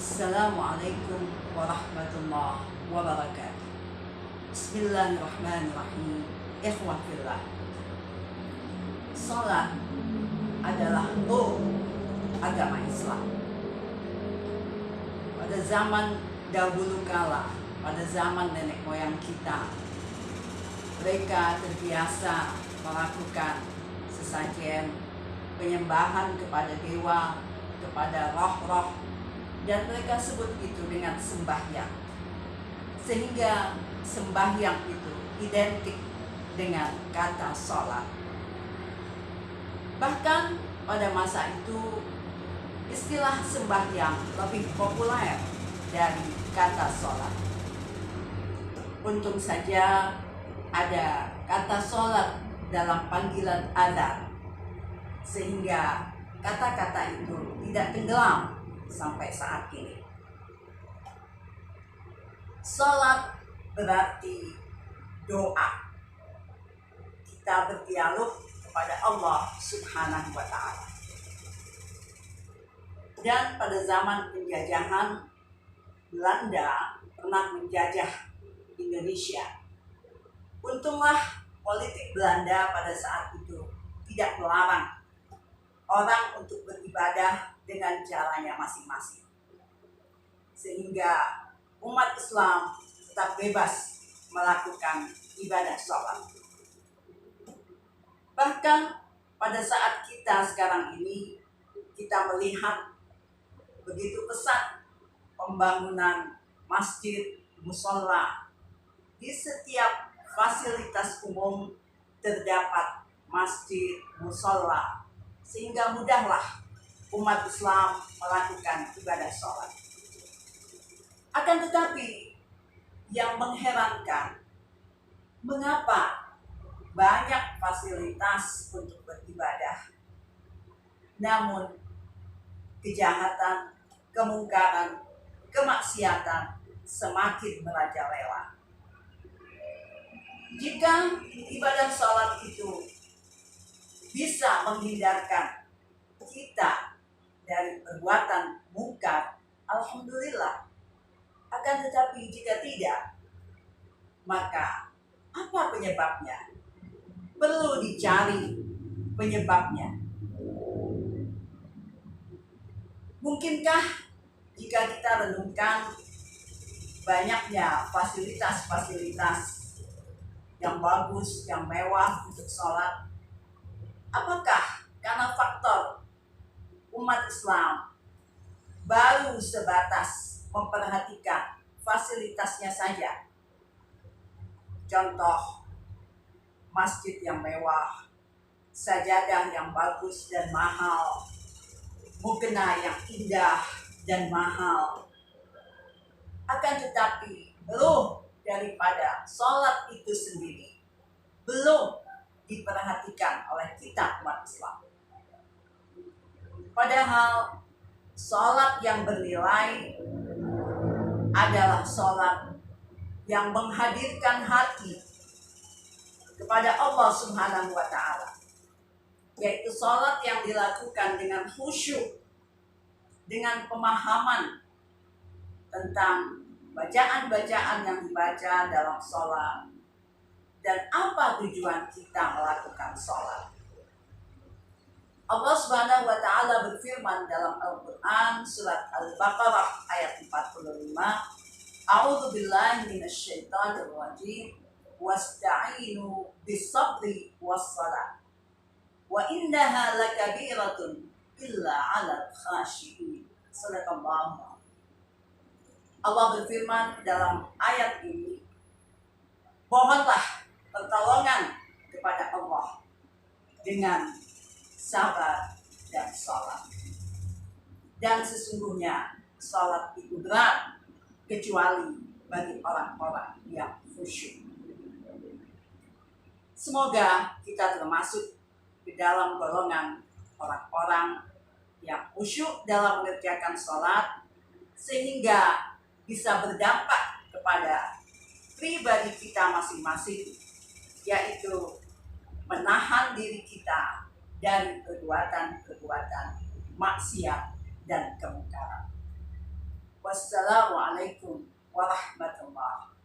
Assalamualaikum warahmatullahi wabarakatuh. Bismillahirrahmanirrahim. Ikhwan fillah. Salat adalah ruh agama Islam. Pada zaman dahulu kala, pada zaman nenek moyang kita, mereka terbiasa melakukan sesajen penyembahan kepada dewa, kepada roh-roh, dan mereka sebut itu dengan sembahyang. Sehingga sembahyang itu identik dengan kata sholat. Bahkan pada masa itu istilah sembahyang lebih populer dari kata sholat. Untung saja ada kata sholat dalam panggilan adzan, sehingga kata-kata itu tidak tenggelam sampai saat ini. Salat berarti doa. Kita berdialog kepada Allah Subhanahu wa Ta'ala. Dan pada zaman penjajahan, Belanda pernah menjajah Indonesia. Untunglah politik Belanda pada saat itu tidak melarang orang untuk beribadah dengan caranya masing-masing, sehingga umat Islam tetap bebas melakukan ibadah sholat. Bahkan pada saat kita sekarang ini, kita melihat begitu pesat pembangunan masjid, musola. Di setiap fasilitas umum terdapat masjid, musola, sehingga mudahlah umat Islam melakukan ibadah sholat. Akan tetapi yang mengherankan, mengapa banyak fasilitas untuk beribadah, namun kejahatan, kemungkaran, kemaksiatan semakin merajalela. Jika ibadah sholat itu bisa menghindarkan kita dari perbuatan mungkar, alhamdulillah. Akan tetapi jika tidak, maka apa penyebabnya? Perlu dicari penyebabnya. Mungkinkah jika kita renungkan banyaknya fasilitas-fasilitas yang bagus, yang mewah untuk sholat, apakah karena faktor umat Islam baru sebatas memperhatikan fasilitasnya saja? Contoh, masjid yang mewah, sajadah yang bagus dan mahal, mukena yang indah dan mahal. Akan tetapi belum daripada sholat itu sendiri belum diperhatikan oleh kita umat Islam. Padahal sholat yang bernilai adalah sholat yang menghadirkan hati kepada Allah Subhanahu wa Ta'ala, yaitu sholat yang dilakukan dengan khusyuk, dengan pemahaman tentang bacaan-bacaan yang dibaca dalam sholat, dan apa tujuan kita melakukan sholat. Allah Subhanahu wa Ta'ala berfirman dalam Al-Quran surat Al-Baqarah ayat 45, A'udzu billahi minasyaitonir rajim, wasta'inu bis-sabri was-salah, wa innaha lakabiratun illa 'alal khashiyin. Sadaqallahu. Allah berfirman dalam ayat ini, mohonlah pertolongan kepada Allah dengan sabar dan sholat. Dan sesungguhnya sholat itu berat kecuali bagi orang-orang yang khusyuk. Semoga kita termasuk di dalam golongan orang-orang yang khusyuk dalam mengerjakan sholat, sehingga bisa berdampak kepada pribadi kita masing-masing, yaitu menahan diri kita dari perbuatan-perbuatan maksiat dan kemungkaran. Wassalamualaikum warahmatullahi